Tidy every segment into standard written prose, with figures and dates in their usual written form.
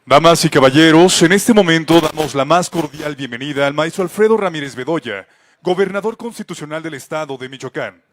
Damas y caballeros, en este momento damos la más cordial bienvenida al maestro Alfredo Ramírez Bedoya, gobernador constitucional del estado de Michoacán.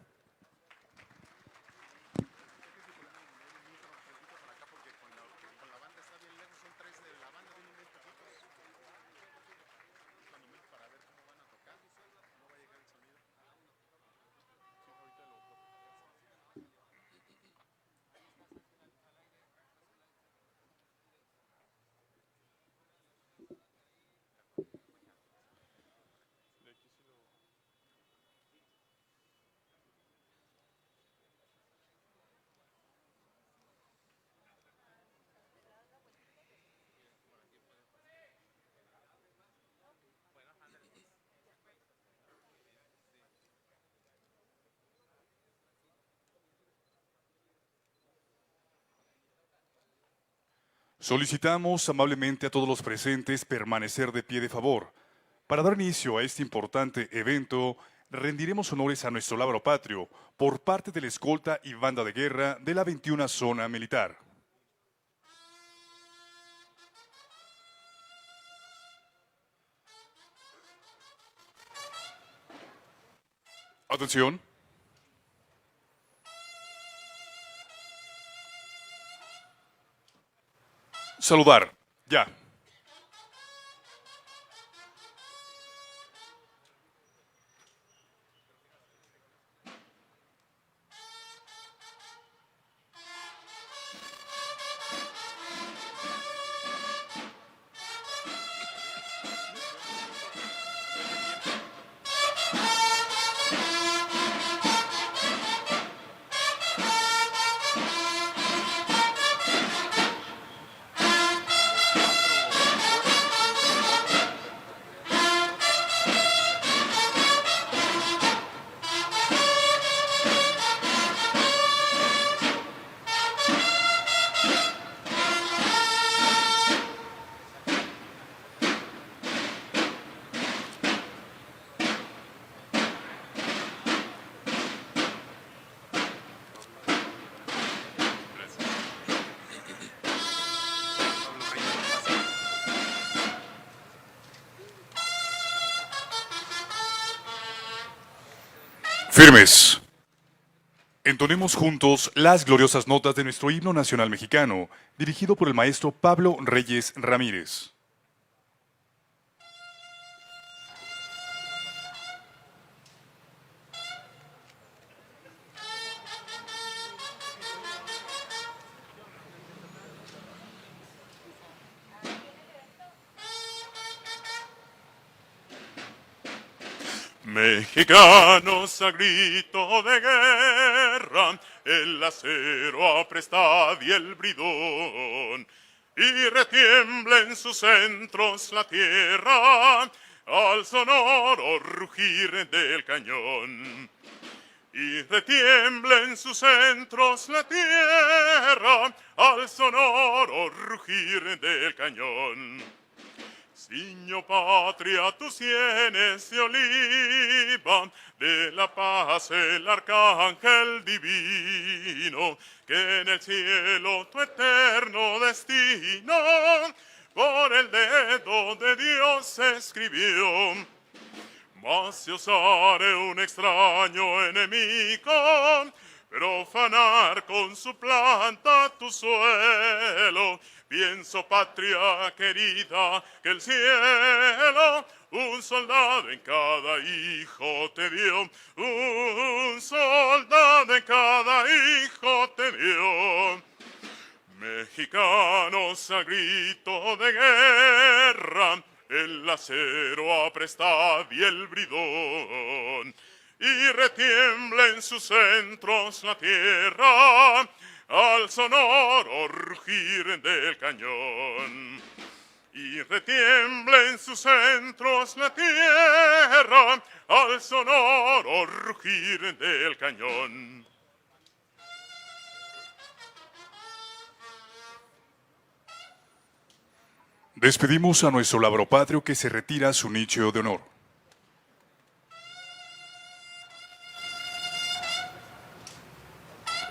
Solicitamos amablemente a todos los presentes permanecer de pie de favor. Para dar inicio a este importante evento, rendiremos honores a nuestro lábaro patrio por parte de la escolta y banda de guerra de la 21 Zona Militar. Atención. Saludar. Ya. Firmes. Entonemos juntos las gloriosas notas de nuestro himno nacional mexicano, dirigido por el maestro Pablo Reyes Ramírez. Mexicanos a grito de guerra, el acero apresta y el bridón, y retiembla en sus centros la tierra al sonoro rugir del cañón. Y retiembla en sus centros la tierra al sonoro rugir del cañón. Ciño patria, tus sienes de oliva, de la paz el arcángel divino, que en el cielo tu eterno destino por el dedo de Dios escribió. Mas si osare un extraño enemigo profanar con su planta tu suelo, pienso, patria querida, que el cielo un soldado en cada hijo te dio, un soldado en cada hijo te dio. Mexicanos a grito de guerra, el acero apresta y el bridón, y retiembla en sus centros la tierra al sonoro rugir del cañón. Y retiembla en sus centros la tierra al sonoro rugir del cañón. Despedimos a nuestro lábaro patrio que se retira a su nicho de honor.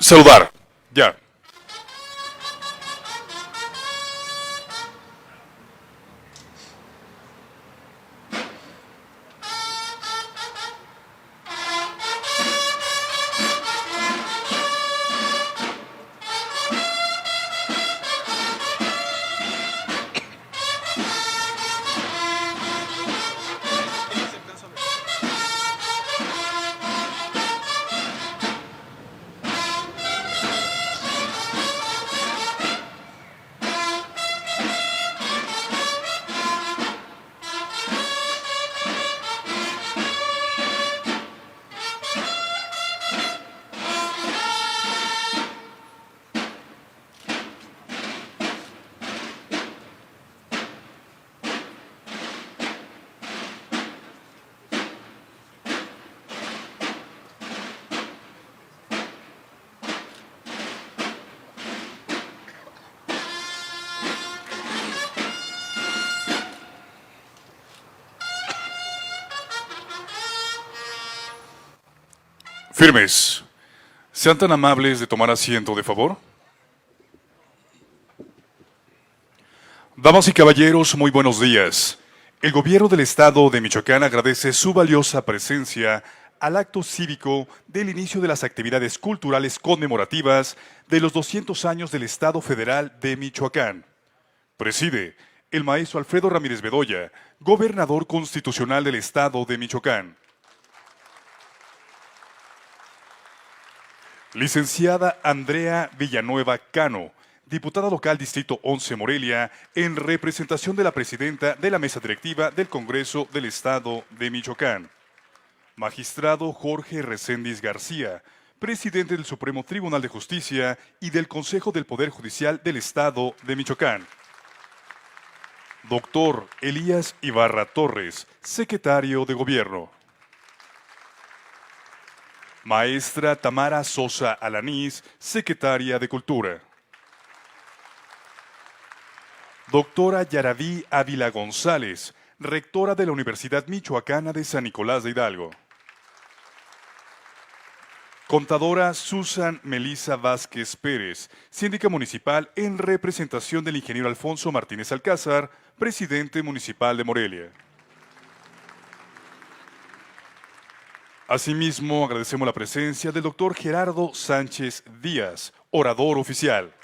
Saludar. Ya. Firmes. Sean tan amables de tomar asiento, de favor. Damas y caballeros, muy buenos días. El Gobierno del Estado de Michoacán agradece su valiosa presencia al acto cívico del inicio de las actividades culturales conmemorativas de los 200 años del Estado Federal de Michoacán. Preside el maestro Alfredo Ramírez Bedoya, gobernador constitucional del Estado de Michoacán. Licenciada Andrea Villanueva Cano, diputada local Distrito 11 Morelia, en representación de la presidenta de la mesa directiva del Congreso del Estado de Michoacán. Magistrado Jorge Reséndiz García, presidente del Supremo Tribunal de Justicia y del Consejo del Poder Judicial del Estado de Michoacán. Doctor Elías Ibarra Torres, secretario de Gobierno. Maestra Tamara Sosa Alanís, secretaria de Cultura. Doctora Yaraví Ávila González, rectora de la Universidad Michoacana de San Nicolás de Hidalgo. Contadora Susan Melisa Vázquez Pérez, síndica municipal en representación del ingeniero Alfonso Martínez Alcázar, presidente municipal de Morelia. Asimismo, agradecemos la presencia del doctor Gerardo Sánchez Díaz, orador oficial.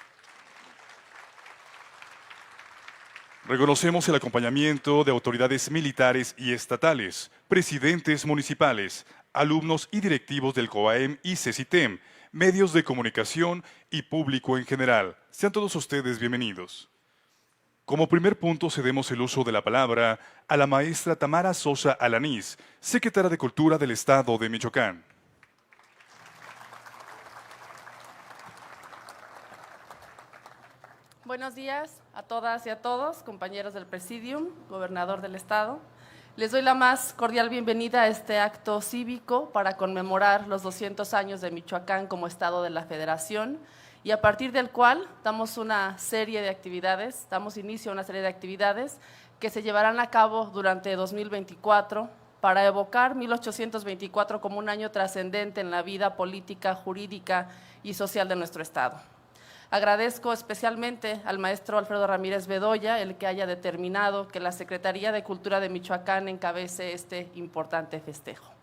Reconocemos el acompañamiento de autoridades militares y estatales, presidentes municipales, alumnos y directivos del COAEM y CECITEM, medios de comunicación y público en general. Sean todos ustedes bienvenidos. Como primer punto cedemos el uso de la palabra a la maestra Tamara Sosa Alanís, secretaria de Cultura del Estado de Michoacán. Buenos días a todas y a todos, compañeros del Presidium, gobernador del Estado. Les doy la más cordial bienvenida a este acto cívico para conmemorar los 200 años de Michoacán como Estado de la Federación, y a partir del cual damos inicio a una serie de actividades que se llevarán a cabo durante 2024 para evocar 1824 como un año trascendente en la vida política, jurídica y social de nuestro Estado. Agradezco especialmente al maestro Alfredo Ramírez Bedoya el que haya determinado que la Secretaría de Cultura de Michoacán encabece este importante festejo.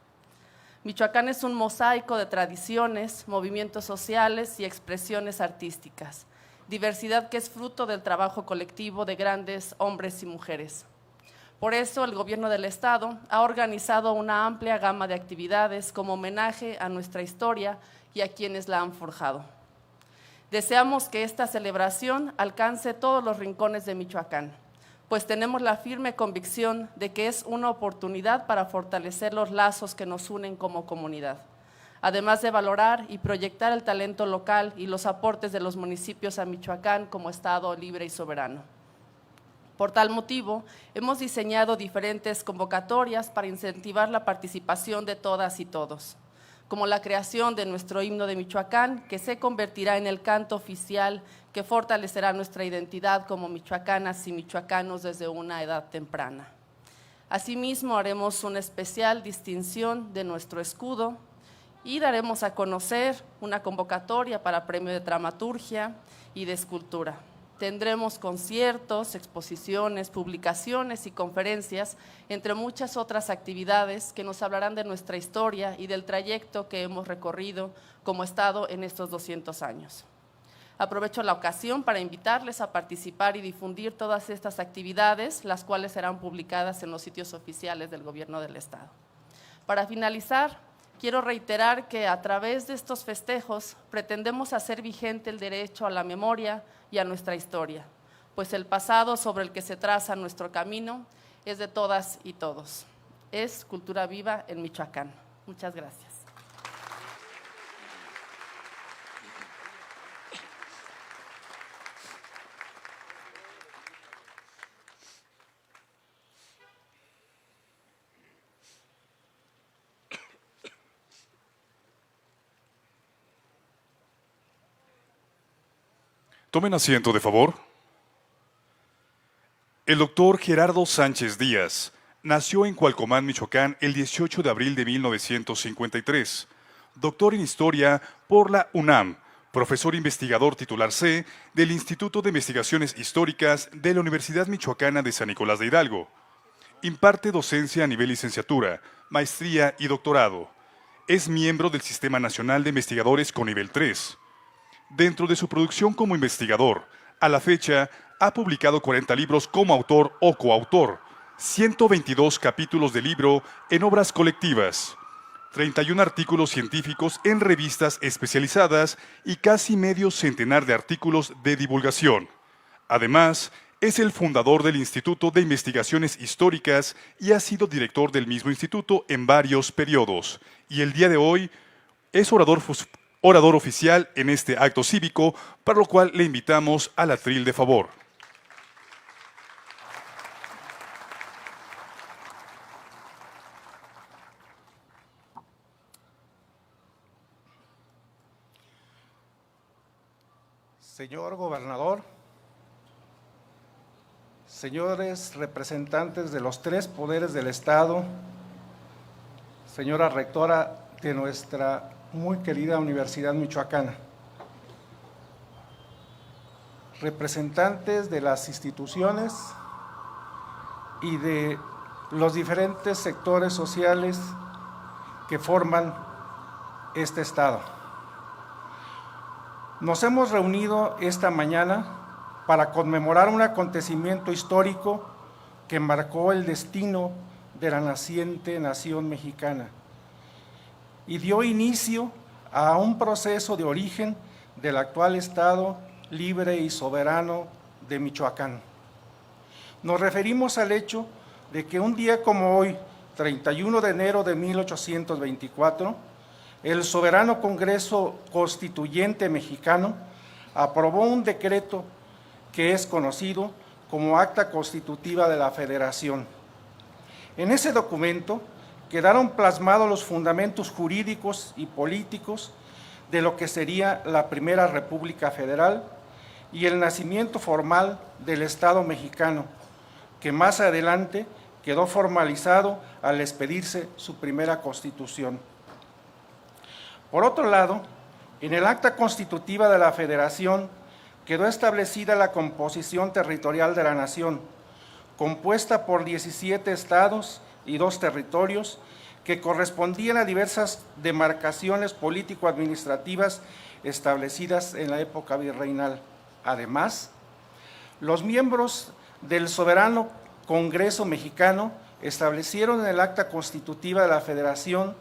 Michoacán es un mosaico de tradiciones, movimientos sociales y expresiones artísticas, diversidad que es fruto del trabajo colectivo de grandes hombres y mujeres. Por eso, el Gobierno del Estado ha organizado una amplia gama de actividades como homenaje a nuestra historia y a quienes la han forjado. Deseamos que esta celebración alcance todos los rincones de Michoacán, pues tenemos la firme convicción de que es una oportunidad para fortalecer los lazos que nos unen como comunidad, además de valorar y proyectar el talento local y los aportes de los municipios a Michoacán como Estado libre y soberano. Por tal motivo, hemos diseñado diferentes convocatorias para incentivar la participación de todas y todos, como la creación de nuestro himno de Michoacán, que se convertirá en el canto oficial que fortalecerá nuestra identidad como michoacanas y michoacanos desde una edad temprana. Asimismo, haremos una especial distinción de nuestro escudo y daremos a conocer una convocatoria para premio de dramaturgia y de escultura. Tendremos conciertos, exposiciones, publicaciones y conferencias, entre muchas otras actividades que nos hablarán de nuestra historia y del trayecto que hemos recorrido como Estado en estos 200 años. Aprovecho la ocasión para invitarles a participar y difundir todas estas actividades, las cuales serán publicadas en los sitios oficiales del Gobierno del Estado. Para finalizar, quiero reiterar que a través de estos festejos pretendemos hacer vigente el derecho a la memoria y a nuestra historia, pues el pasado sobre el que se traza nuestro camino es de todas y todos. Es cultura viva en Michoacán. Muchas gracias. Tomen asiento, de favor. El doctor Gerardo Sánchez Díaz nació en Cualcomán, Michoacán, el 18 de abril de 1953. doctor en Historia por la UNAM, profesor investigador titular C del Instituto de Investigaciones Históricas de la Universidad Michoacana de San Nicolás de Hidalgo. Imparte docencia a nivel licenciatura, maestría y doctorado. Es miembro del Sistema Nacional de Investigadores con nivel 3. Dentro de su producción como investigador, a la fecha, ha publicado 40 libros como autor o coautor, 122 capítulos de libro en obras colectivas, 31 artículos científicos en revistas especializadas y casi medio centenar de artículos de divulgación. Además, es el fundador del Instituto de Investigaciones Históricas y ha sido director del mismo instituto en varios periodos. Y el día de hoy es orador oficial en este acto cívico, para lo cual le invitamos al atril de favor. Señor gobernador, señores representantes de los tres poderes del Estado, señora rectora de nuestra muy querida Universidad Michoacana, representantes de las instituciones y de los diferentes sectores sociales que forman este Estado. Nos hemos reunido esta mañana para conmemorar un acontecimiento histórico que marcó el destino de la naciente nación mexicana y dio inicio a un proceso de origen del actual Estado libre y soberano de Michoacán. Nos referimos al hecho de que un día como hoy, 31 de enero de 1824, el soberano Congreso Constituyente mexicano aprobó un decreto que es conocido como Acta Constitutiva de la Federación. En ese documento quedaron plasmados los fundamentos jurídicos y políticos de lo que sería la Primera República Federal y el nacimiento formal del Estado mexicano, que más adelante quedó formalizado al expedirse su primera Constitución. Por otro lado, en el Acta Constitutiva de la Federación quedó establecida la composición territorial de la nación, compuesta por 17 estados y 2 territorios que correspondían a diversas demarcaciones político-administrativas establecidas en la época virreinal. Además, los miembros del soberano Congreso mexicano establecieron en el Acta Constitutiva de la Federación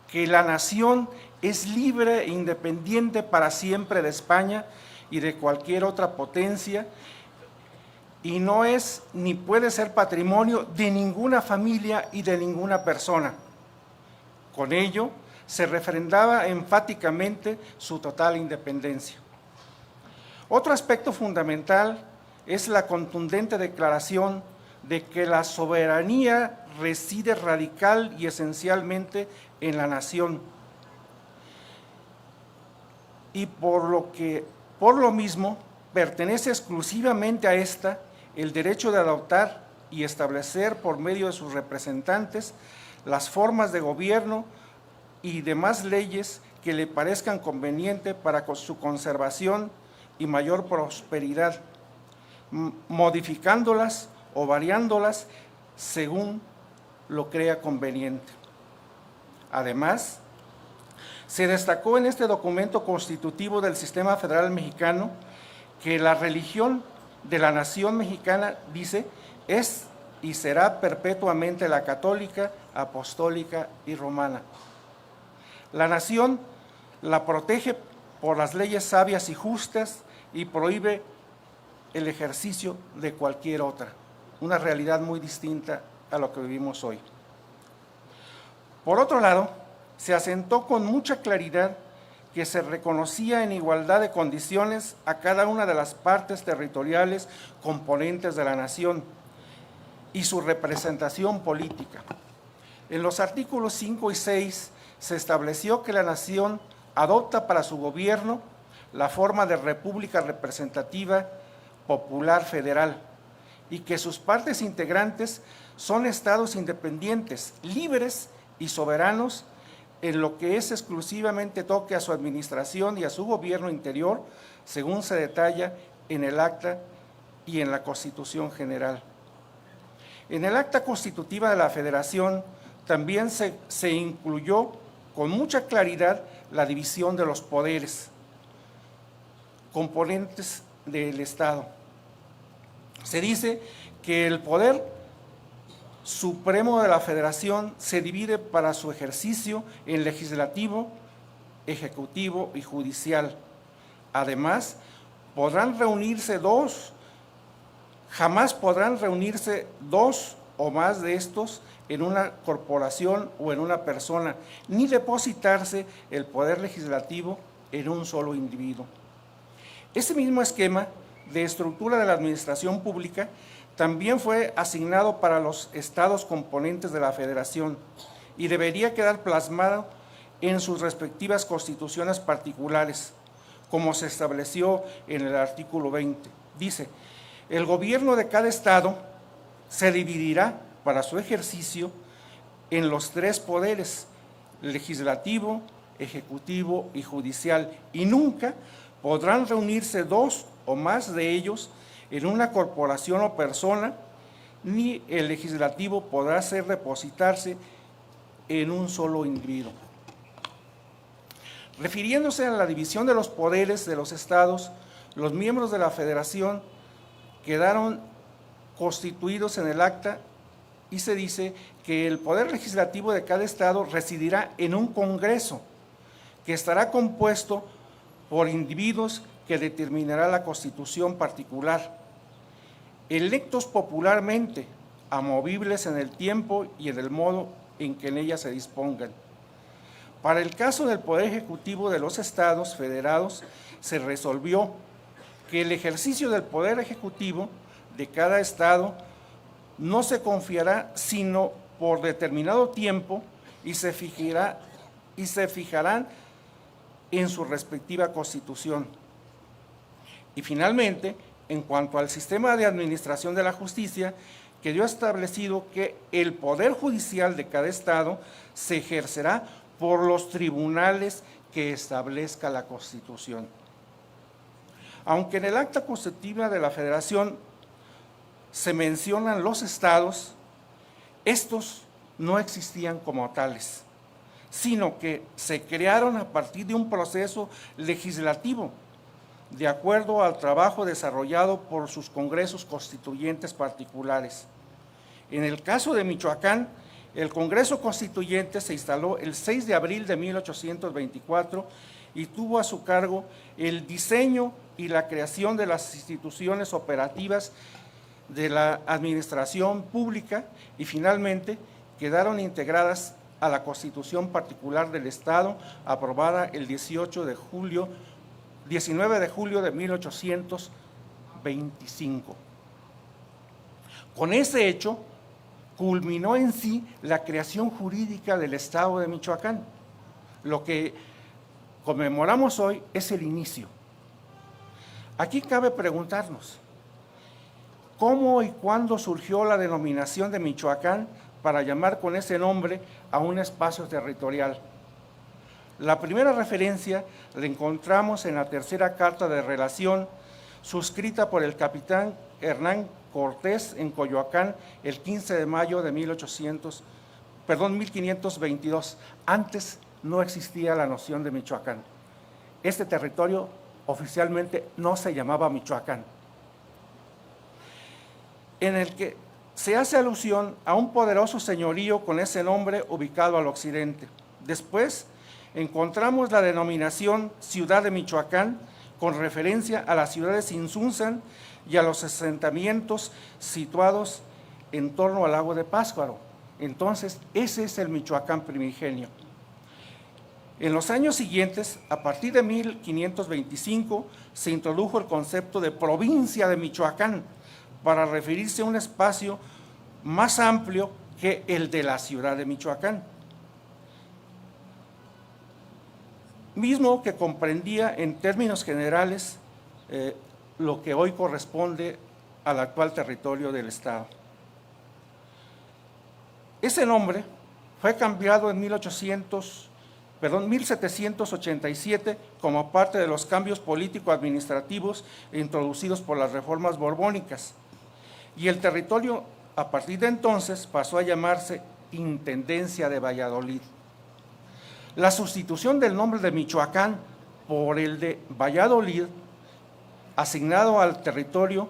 que la nación es libre e independiente para siempre de España y de cualquier otra potencia, y no es ni puede ser patrimonio de ninguna familia y de ninguna persona. Con ello, se refrendaba enfáticamente su total independencia. Otro aspecto fundamental es la contundente declaración de que la soberanía reside radical y esencialmente en la nación, y por lo mismo pertenece exclusivamente a esta el derecho de adoptar y establecer por medio de sus representantes las formas de gobierno y demás leyes que le parezcan convenientes para su conservación y mayor prosperidad, modificándolas o variándolas según lo crea conveniente. Además, se destacó en este documento constitutivo del Sistema Federal Mexicano que la religión de la nación mexicana, dice, es y será perpetuamente la católica, apostólica y romana. La nación la protege por las leyes sabias y justas y prohíbe el ejercicio de cualquier otra, una realidad muy distinta a lo que vivimos hoy. Por otro lado, se asentó con mucha claridad que se reconocía en igualdad de condiciones a cada una de las partes territoriales componentes de la nación y su representación política. En los artículos 5 y 6 se estableció que la nación adopta para su gobierno la forma de república representativa popular federal y que sus partes integrantes son estados independientes, libres y soberanos en lo que es exclusivamente toque a su administración y a su gobierno interior, según se detalla en el acta y en la Constitución General. En el acta constitutiva de la Federación también se incluyó con mucha claridad la división de los poderes componentes del Estado. Se dice que el poder supremo de la Federación se divide para su ejercicio en legislativo, ejecutivo y judicial. Además, jamás podrán reunirse dos o más de estos en una corporación o en una persona, ni depositarse el poder legislativo en un solo individuo. Ese mismo esquema de estructura de la administración pública también fue asignado para los estados componentes de la Federación y debería quedar plasmado en sus respectivas constituciones particulares, como se estableció en el artículo 20. Dice: el gobierno de cada estado se dividirá para su ejercicio en los tres poderes, legislativo, ejecutivo y judicial, y nunca podrán reunirse dos o más de ellos en una corporación o persona, ni el legislativo podrá depositarse en un solo individuo. Refiriéndose a la división de los poderes de los estados, los miembros de la Federación quedaron constituidos en el acta y se dice que el poder legislativo de cada estado residirá en un congreso que estará compuesto por individuos que determinará la constitución particular, electos popularmente, amovibles en el tiempo y en el modo en que en ella se dispongan. Para el caso del Poder Ejecutivo de los Estados Federados, se resolvió que el ejercicio del Poder Ejecutivo de cada Estado no se confiará sino por determinado tiempo y se fijarán en su respectiva Constitución. Y finalmente, en cuanto al sistema de administración de la justicia, quedó establecido que el Poder Judicial de cada Estado se ejercerá por los tribunales que establezca la Constitución. Aunque en el acta constitutiva de la Federación se mencionan los estados, estos no existían como tales, sino que se crearon a partir de un proceso legislativo, de acuerdo al trabajo desarrollado por sus congresos constituyentes particulares. En el caso de Michoacán, el Congreso Constituyente se instaló el 6 de abril de 1824 y tuvo a su cargo el diseño y la creación de las instituciones operativas de la administración pública y finalmente quedaron integradas a la Constitución particular del Estado, aprobada el 19 de julio de 1825. Con ese hecho, culminó en sí la creación jurídica del Estado de Michoacán. Lo que conmemoramos hoy es el inicio. Aquí cabe preguntarnos, ¿cómo y cuándo surgió la denominación de Michoacán para llamar con ese nombre a un espacio territorial? La primera referencia la encontramos en la tercera carta de relación suscrita por el capitán Hernán Cortés en Coyoacán el 15 de mayo de 1522. Antes no existía la noción de Michoacán. Este territorio oficialmente no se llamaba Michoacán, en el que se hace alusión a un poderoso señorío con ese nombre ubicado al occidente. Después encontramos la denominación Ciudad de Michoacán con referencia a las ciudades Insunzan y a los asentamientos situados en torno al lago de Pátzcuaro. Entonces, ese es el Michoacán primigenio. En los años siguientes, a partir de 1525, se introdujo el concepto de provincia de Michoacán para referirse a un espacio más amplio que el de la ciudad de Michoacán, mismo que comprendía en términos generales lo que hoy corresponde al actual territorio del Estado. Ese nombre fue cambiado en 1800 1787 como parte de los cambios político-administrativos introducidos por las reformas borbónicas. Y el territorio, a partir de entonces, pasó a llamarse Intendencia de Valladolid. La sustitución del nombre de Michoacán por el de Valladolid, asignado al territorio,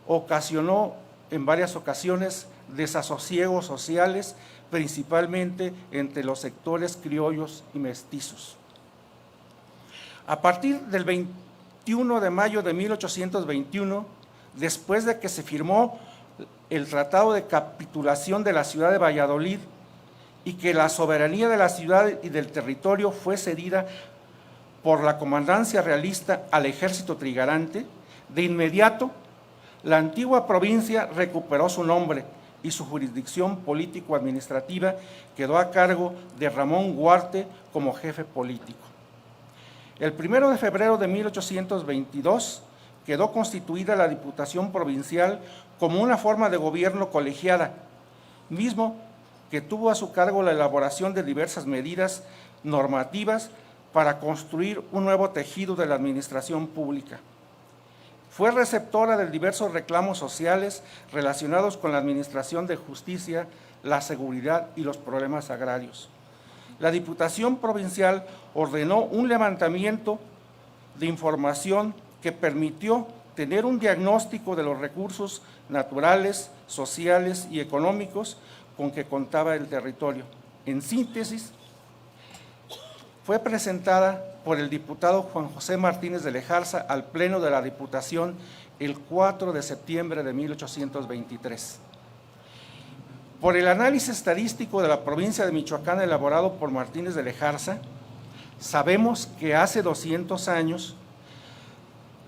ocasionó en varias ocasiones desasosiegos sociales, principalmente entre los sectores criollos y mestizos. A partir del 21 de mayo de 1821, después de que se firmó el Tratado de Capitulación de la ciudad de Valladolid y que la soberanía de la ciudad y del territorio fue cedida por la comandancia realista al ejército trigarante, de inmediato la antigua provincia recuperó su nombre y su jurisdicción político-administrativa quedó a cargo de Ramón Huarte como jefe político. El 1 de febrero de 1822 quedó constituida la Diputación Provincial como una forma de gobierno colegiada, mismo que tuvo a su cargo la elaboración de diversas medidas normativas para construir un nuevo tejido de la administración pública. Fue receptora de diversos reclamos sociales relacionados con la administración de justicia, la seguridad y los problemas agrarios. La Diputación Provincial ordenó un levantamiento de información que permitió tener un diagnóstico de los recursos naturales, sociales y económicos con que contaba el territorio. En síntesis, fue presentada por el diputado Juan José Martínez de Lejarza al Pleno de la Diputación el 4 de septiembre de 1823. Por el análisis estadístico de la provincia de Michoacán elaborado por Martínez de Lejarza, sabemos que hace 200 años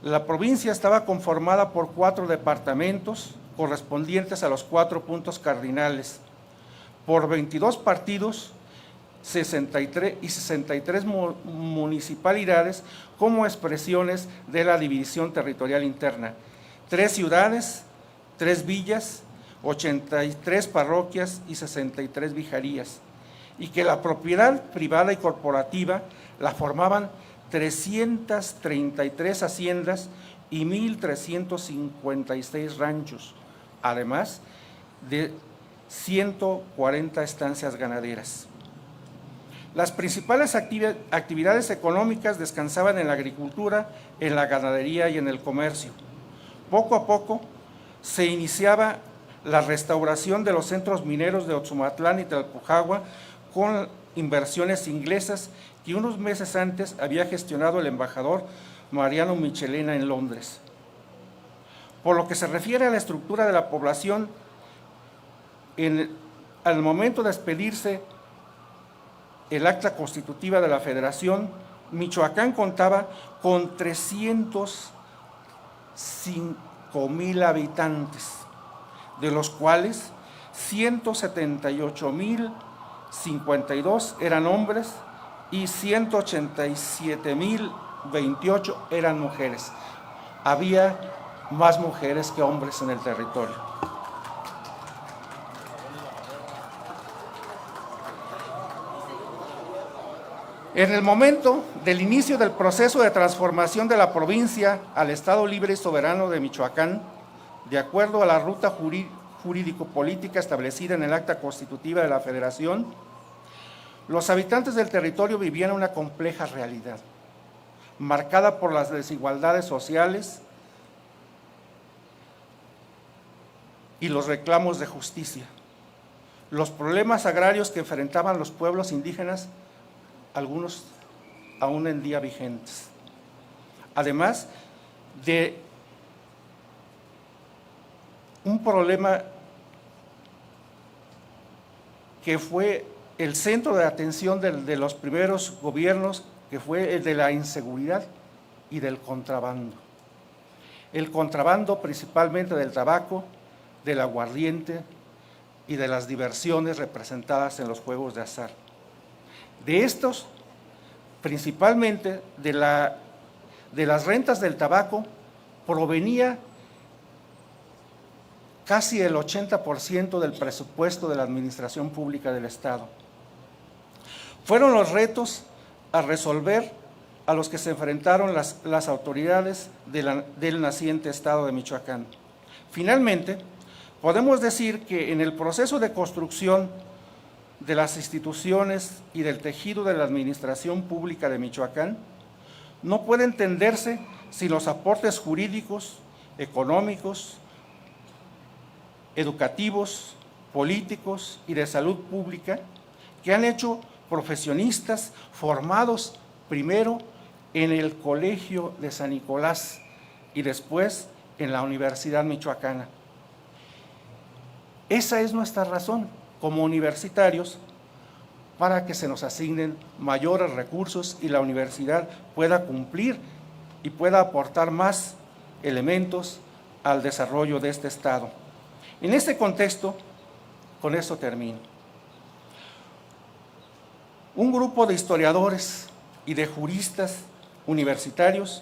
la provincia estaba conformada por 4 departamentos correspondientes a los 4 puntos cardinales, por 22 partidos, 63 municipalidades como expresiones de la división territorial interna, 3 ciudades, 3 villas, 83 parroquias y 63 vicarías, y que la propiedad privada y corporativa la formaban 333 haciendas y 1,356 ranchos, además de 140 estancias ganaderas. Las principales actividades económicas descansaban en la agricultura, en la ganadería y en el comercio. Poco a poco se iniciaba la restauración de los centros mineros de Otzumatlán y Tlalpujagua con inversiones inglesas que unos meses antes había gestionado el embajador Mariano Michelena en Londres. Por lo que se refiere a la estructura de la población, al momento de expedirse el acta constitutiva de la Federación, Michoacán contaba con 305,000 habitantes, de los cuales 178,052 eran hombres y 187,028 eran mujeres. Había más mujeres que hombres en el territorio. En el momento del inicio del proceso de transformación de la provincia al Estado Libre y Soberano de Michoacán, de acuerdo a la ruta jurídico-política establecida en el Acta Constitutiva de la Federación, los habitantes del territorio vivían una compleja realidad, marcada por las desigualdades sociales y los reclamos de justicia, los problemas agrarios que enfrentaban los pueblos indígenas, algunos aún en día vigentes, además de un problema que fue el centro de atención de los primeros gobiernos, que fue el de la inseguridad y del contrabando. El contrabando principalmente del tabaco, del aguardiente y de las diversiones representadas en los juegos de azar. De estos, principalmente de las rentas del tabaco, provenía casi el 80% del presupuesto de la administración pública del Estado. Fueron los retos a resolver a los que se enfrentaron las autoridades del naciente estado de Michoacán. Finalmente, podemos decir que en el proceso de construcción de las instituciones y del tejido de la administración pública de Michoacán, no puede entenderse sin los aportes jurídicos, económicos, educativos, políticos y de salud pública que han hecho profesionistas formados primero en el Colegio de San Nicolás y después en la Universidad Michoacana. Esa es nuestra razón como universitarios para que se nos asignen mayores recursos y la universidad pueda cumplir y pueda aportar más elementos al desarrollo de este Estado. En este contexto, con esto termino. Un grupo de historiadores y de juristas universitarios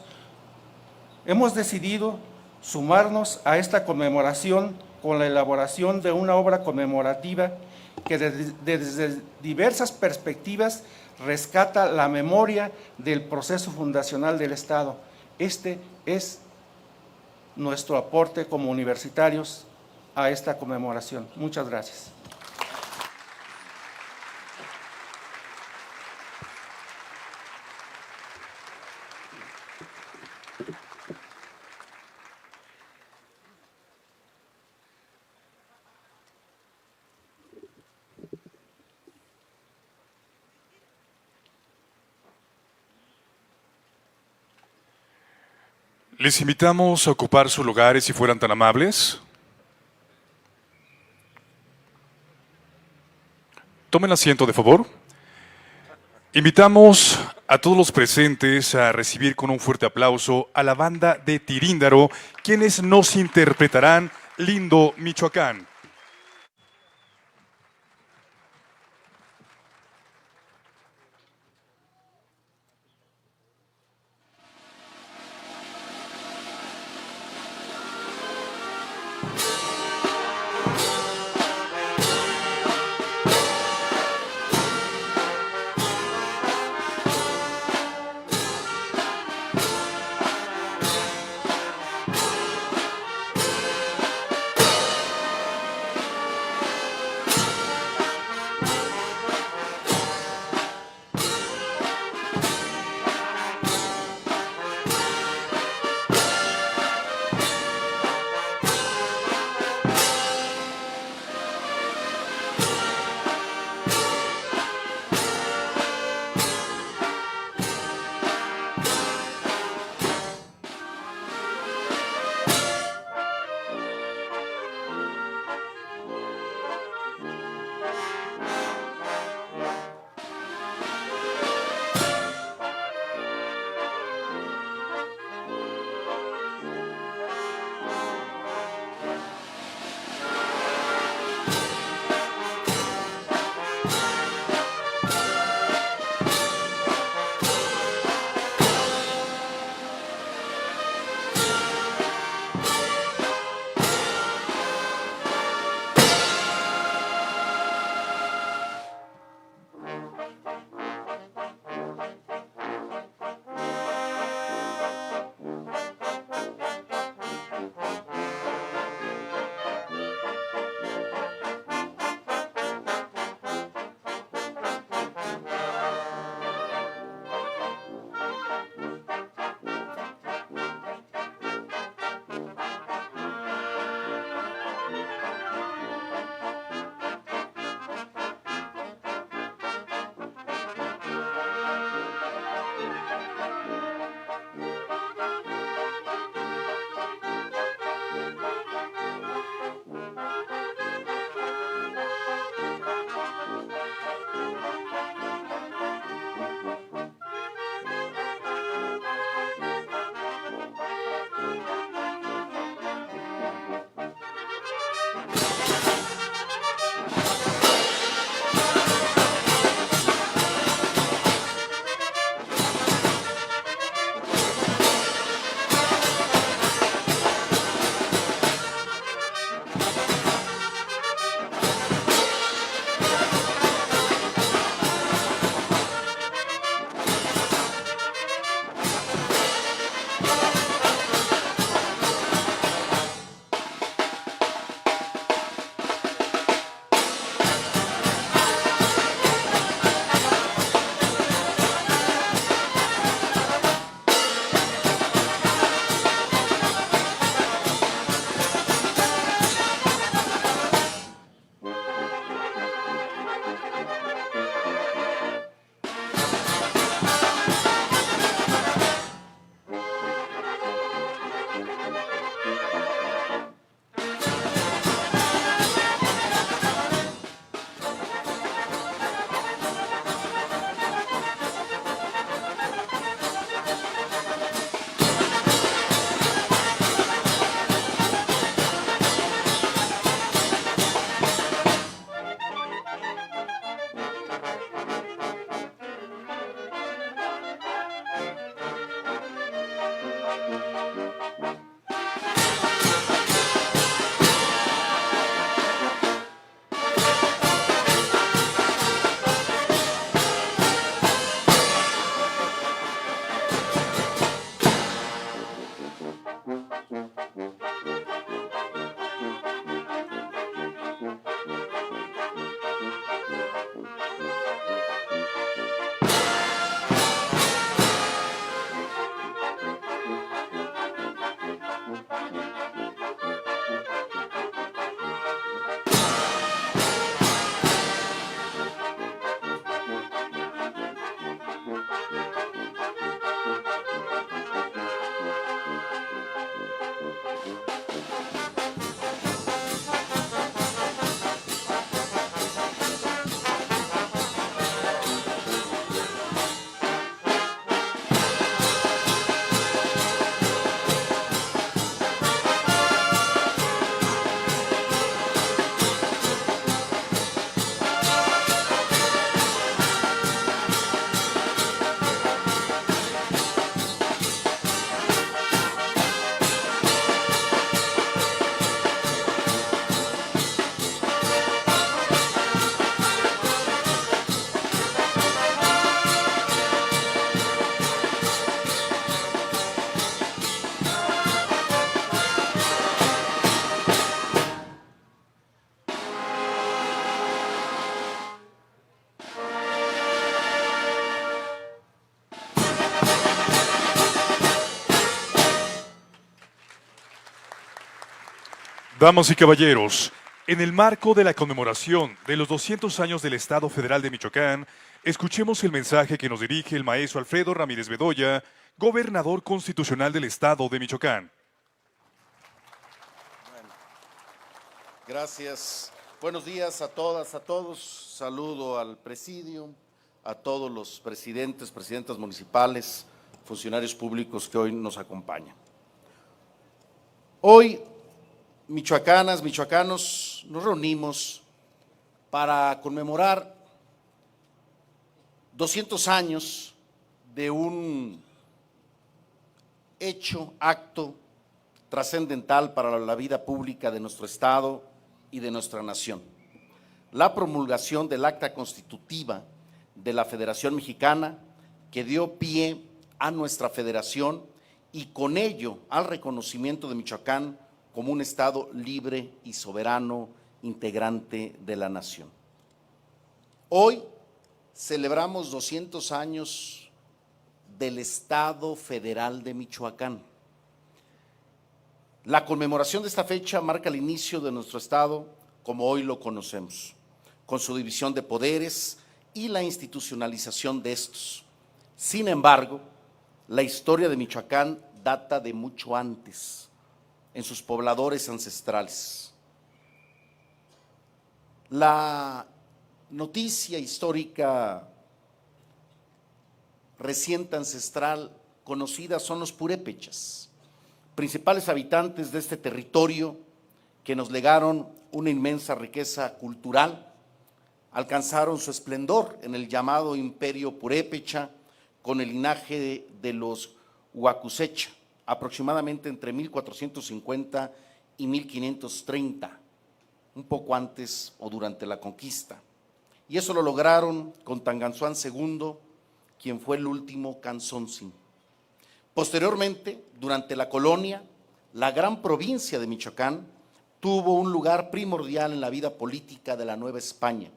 hemos decidido sumarnos a esta conmemoración con la elaboración de una obra conmemorativa que desde diversas perspectivas rescata la memoria del proceso fundacional del Estado. Este es nuestro aporte como universitarios a esta conmemoración. Muchas gracias. Les invitamos a ocupar sus lugares si fueran tan amables. Tomen asiento, de favor. Invitamos a todos los presentes a recibir con un fuerte aplauso a la banda de Tiríndaro, quienes nos interpretarán Lindo Michoacán. Damas y caballeros, en el marco de la conmemoración de los 200 años del Estado Federal de Michoacán, escuchemos el mensaje que nos dirige el maestro Alfredo Ramírez Bedoya, gobernador constitucional del Estado de Michoacán. Gracias. Buenos días a todas, a todos. Saludo al presidio, a todos los presidentes, presidentas municipales, funcionarios públicos que hoy nos acompañan. Hoy, michoacanas, michoacanos, nos reunimos para conmemorar 200 años de un hecho, acto trascendental para la vida pública de nuestro Estado y de nuestra nación. La promulgación del Acta Constitutiva de la Federación Mexicana, que dio pie a nuestra federación y con ello al reconocimiento de Michoacán como un Estado libre y soberano, integrante de la nación. Hoy celebramos 200 años del Estado Federal de Michoacán. La conmemoración de esta fecha marca el inicio de nuestro Estado como hoy lo conocemos, con su división de poderes y la institucionalización de estos. Sin embargo, la historia de Michoacán data de mucho antes, en sus pobladores ancestrales. La noticia histórica reciente ancestral conocida son los purépechas, principales habitantes de este territorio que nos legaron una inmensa riqueza cultural, alcanzaron su esplendor en el llamado Imperio Purépecha con el linaje de los Huacusecha, aproximadamente entre 1450 y 1530, un poco antes o durante la conquista. Y eso lo lograron con Tanganzuán II, quien fue el último Canzoncín. Posteriormente, durante la colonia, la gran provincia de Michoacán tuvo un lugar primordial en la vida política de la Nueva España,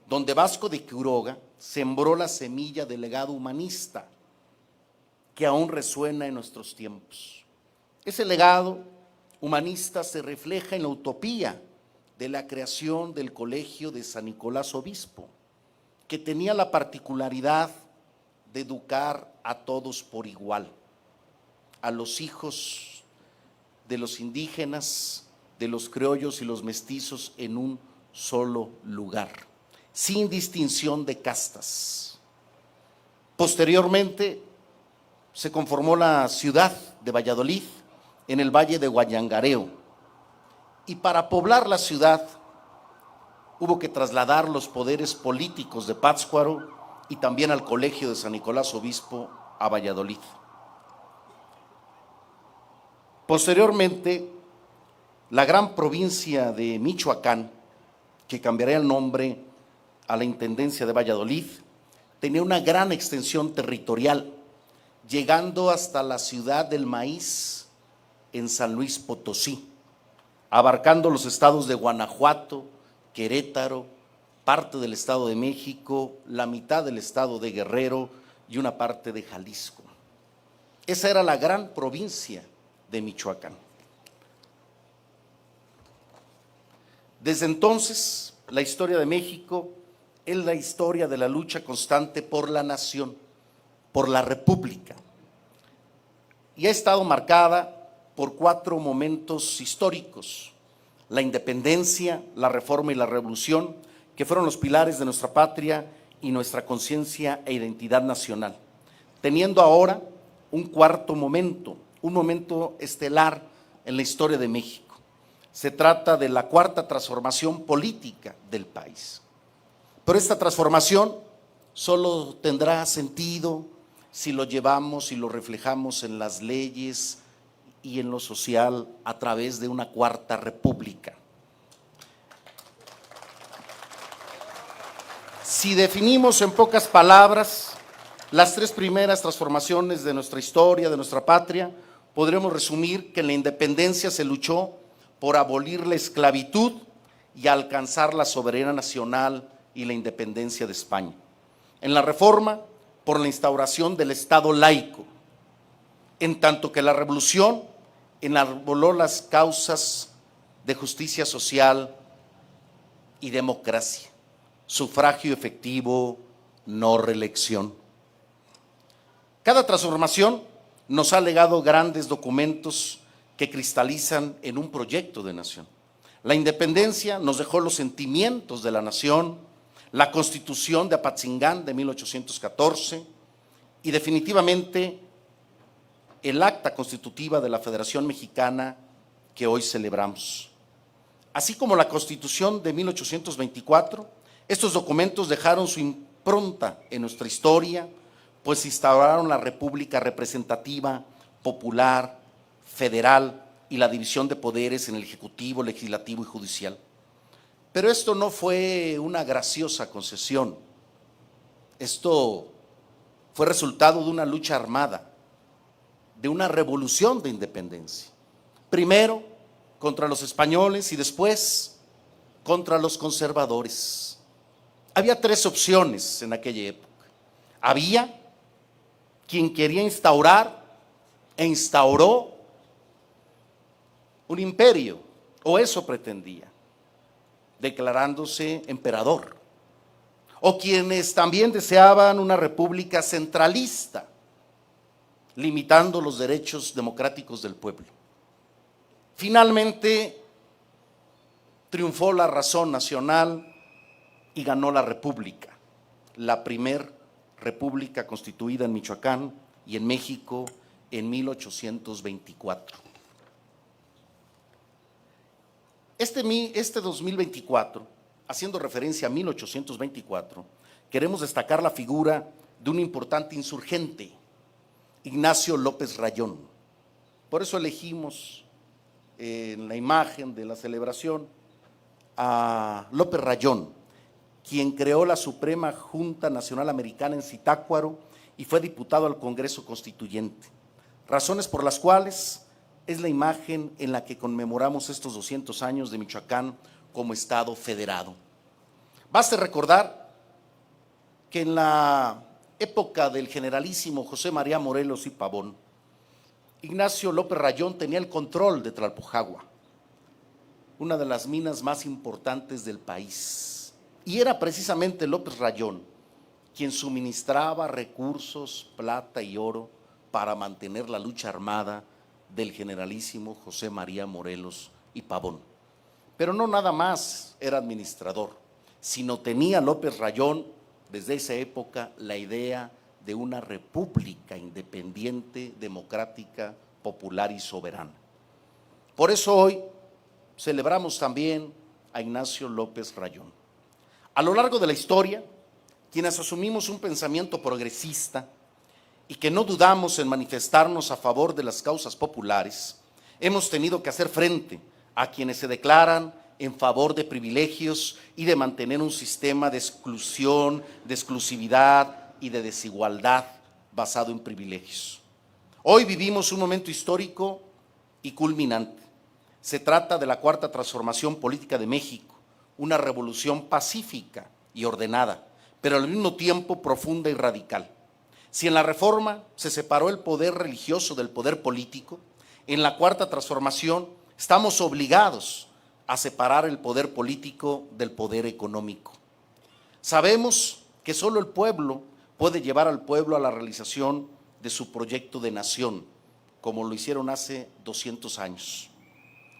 donde Vasco de Quiroga sembró la semilla del legado humanista que aún resuena en nuestros tiempos. Ese legado humanista se refleja en la utopía de la creación del Colegio de San Nicolás Obispo, que tenía la particularidad de educar a todos por igual, a los hijos de los indígenas, de los criollos y los mestizos en un solo lugar, sin distinción de castas. Posteriormente se conformó la ciudad de Valladolid en el Valle de Guayangareo, y para poblar la ciudad hubo que trasladar los poderes políticos de Pátzcuaro y también al Colegio de San Nicolás Obispo a Valladolid. Posteriormente, la gran provincia de Michoacán, que cambiaría el nombre a la Intendencia de Valladolid, tenía una gran extensión territorial, llegando hasta la ciudad del maíz en San Luis Potosí, abarcando los estados de Guanajuato, Querétaro, parte del Estado de México, la mitad del estado de Guerrero y una parte de Jalisco. Esa era la gran provincia de Michoacán. Desde entonces, la historia de México es la historia de la lucha constante por la nación, por la república, y ha estado marcada por 4 momentos históricos: la independencia, la reforma y la revolución, que fueron los pilares de nuestra patria y nuestra conciencia e identidad nacional, teniendo ahora un 4.º momento, un momento estelar en la historia de México. Se trata de la 4ª transformación política del país. Pero esta transformación solo tendrá sentido si lo llevamos y lo reflejamos en las leyes y en lo social a través de una 4ª república. Si definimos en pocas palabras las 3 primeras transformaciones de nuestra historia, de nuestra patria, podremos resumir que en la independencia se luchó por abolir la esclavitud y alcanzar la soberanía nacional y la independencia de España. En la reforma, por la instauración del Estado laico, en tanto que la revolución enarboló las causas de justicia social y democracia, sufragio efectivo, no reelección. Cada transformación nos ha legado grandes documentos que cristalizan en un proyecto de nación. La independencia nos dejó los sentimientos de la nación, la Constitución de Apatzingán de 1814 y definitivamente el acta constitutiva de la Federación Mexicana que hoy celebramos. Así como la Constitución de 1824, estos documentos dejaron su impronta en nuestra historia, pues instauraron la República representativa, popular, federal y la división de poderes en el Ejecutivo, Legislativo y Judicial. Pero esto no fue una graciosa concesión. Esto fue resultado de una lucha armada, de una revolución de independencia. Primero contra los españoles y después contra los conservadores. Había tres opciones en aquella época. Había quien quería instaurar e instauró un imperio, o eso pretendía, declarándose emperador. O quienes también deseaban una república centralista, limitando los derechos democráticos del pueblo. Finalmente, triunfó la razón nacional y ganó la república, la primer república constituida en Michoacán y en México en 1824. Este 2024, haciendo referencia a 1824, queremos destacar la figura de un importante insurgente, Ignacio López Rayón. Por eso elegimos en la imagen de la celebración a López Rayón, quien creó la Suprema Junta Nacional Americana en Zitácuaro y fue diputado al Congreso Constituyente. Razones por las cuales es la imagen en la que conmemoramos estos 200 años de Michoacán como Estado federado. Baste recordar que en la época del generalísimo José María Morelos y Pavón, Ignacio López Rayón tenía el control de Tlalpujagua, una de las minas más importantes del país. Y era precisamente López Rayón quien suministraba recursos, plata y oro para mantener la lucha armada del generalísimo José María Morelos y Pavón. Pero no nada más era administrador, sino tenía López Rayón desde esa época la idea de una república independiente, democrática, popular y soberana. Por eso hoy celebramos también a Ignacio López Rayón. A lo largo de la historia, quienes asumimos un pensamiento progresista y que no dudamos en manifestarnos a favor de las causas populares, hemos tenido que hacer frente a quienes se declaran en favor de privilegios y de mantener un sistema de exclusión, de exclusividad y de desigualdad basado en privilegios. Hoy vivimos un momento histórico y culminante. Se trata de la cuarta transformación política de México, una revolución pacífica y ordenada, pero al mismo tiempo profunda y radical. Si en la reforma se separó el poder religioso del poder político, en la cuarta transformación estamos obligados a separar el poder político del poder económico. Sabemos que solo el pueblo puede llevar al pueblo a la realización de su proyecto de nación, como lo hicieron hace 200 años.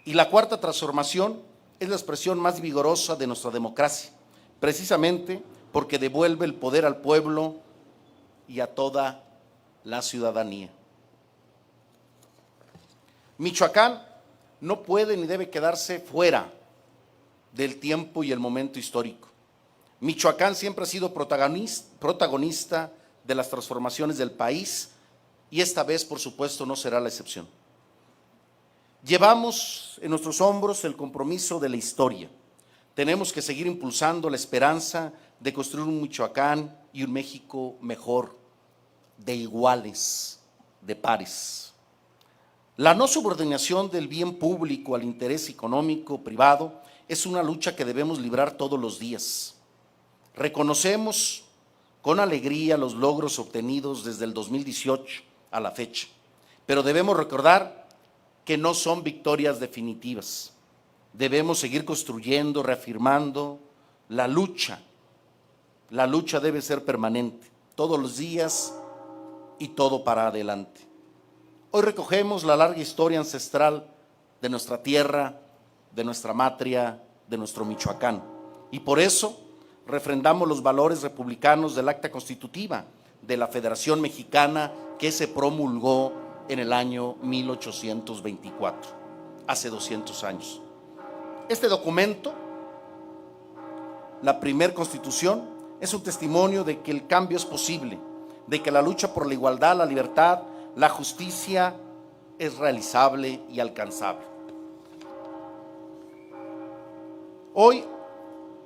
Y la cuarta transformación es la expresión más vigorosa de nuestra democracia, precisamente porque devuelve el poder al pueblo y a toda la ciudadanía. Michoacán no puede ni debe quedarse fuera del tiempo y el momento histórico. Michoacán siempre ha sido protagonista de las transformaciones del país y esta vez, por supuesto, no será la excepción. Llevamos en nuestros hombros el compromiso de la historia. Tenemos que seguir impulsando la esperanza de construir un Michoacán y un México mejor, de iguales, de pares. La no subordinación del bien público al interés económico privado es una lucha que debemos librar todos los días. Reconocemos con alegría los logros obtenidos desde el 2018 a la fecha, pero debemos recordar que no son victorias definitivas. debemos seguir construyendo, reafirmando la lucha. La lucha debe ser permanente, todos los días y todo para adelante. Hoy recogemos la larga historia ancestral de nuestra tierra, de nuestra matria, de nuestro Michoacán. Y por eso refrendamos los valores republicanos del Acta Constitutiva de la Federación Mexicana que se promulgó en el año 1824, hace 200 años. Este documento, la primer Constitución, es un testimonio de que el cambio es posible, de que la lucha por la igualdad, la libertad, la justicia es realizable y alcanzable. Hoy,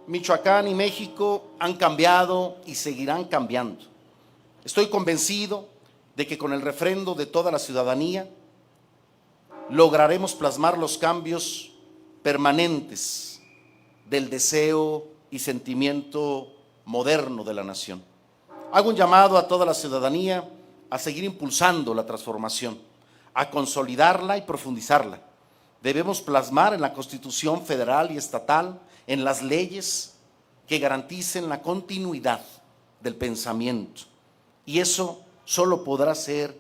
Michoacán y México han cambiado y seguirán cambiando. Estoy convencido de que con el refrendo de toda la ciudadanía lograremos plasmar los cambios permanentes del deseo y sentimiento moderno de la nación. Hago un llamado a toda la ciudadanía a seguir impulsando la transformación, a consolidarla y profundizarla. Debemos plasmar en la Constitución federal y estatal, en las leyes que garanticen la continuidad del pensamiento. Y eso solo podrá ser,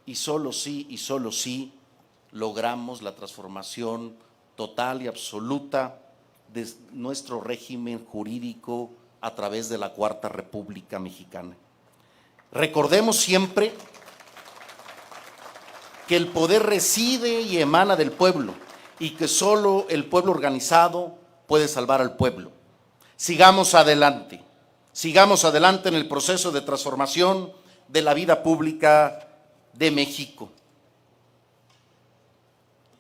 y solo sí, logramos la transformación total y absoluta de nuestro régimen jurídico a través de la Cuarta República Mexicana. Recordemos siempre que el poder reside y emana del pueblo y que solo el pueblo organizado puede salvar al pueblo. Sigamos adelante en el proceso de transformación de la vida pública de México.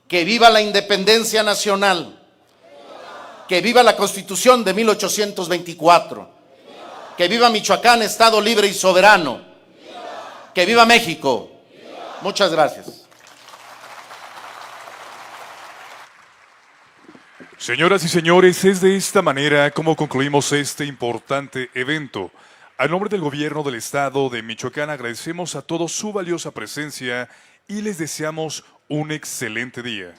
Que viva la independencia nacional, que viva la Constitución de 1824, que viva Michoacán, Estado libre y soberano, que viva México. Muchas gracias. Señoras y señores, es de esta manera como concluimos este importante evento. A nombre del Gobierno del Estado de Michoacán agradecemos a todos su valiosa presencia y les deseamos un excelente día.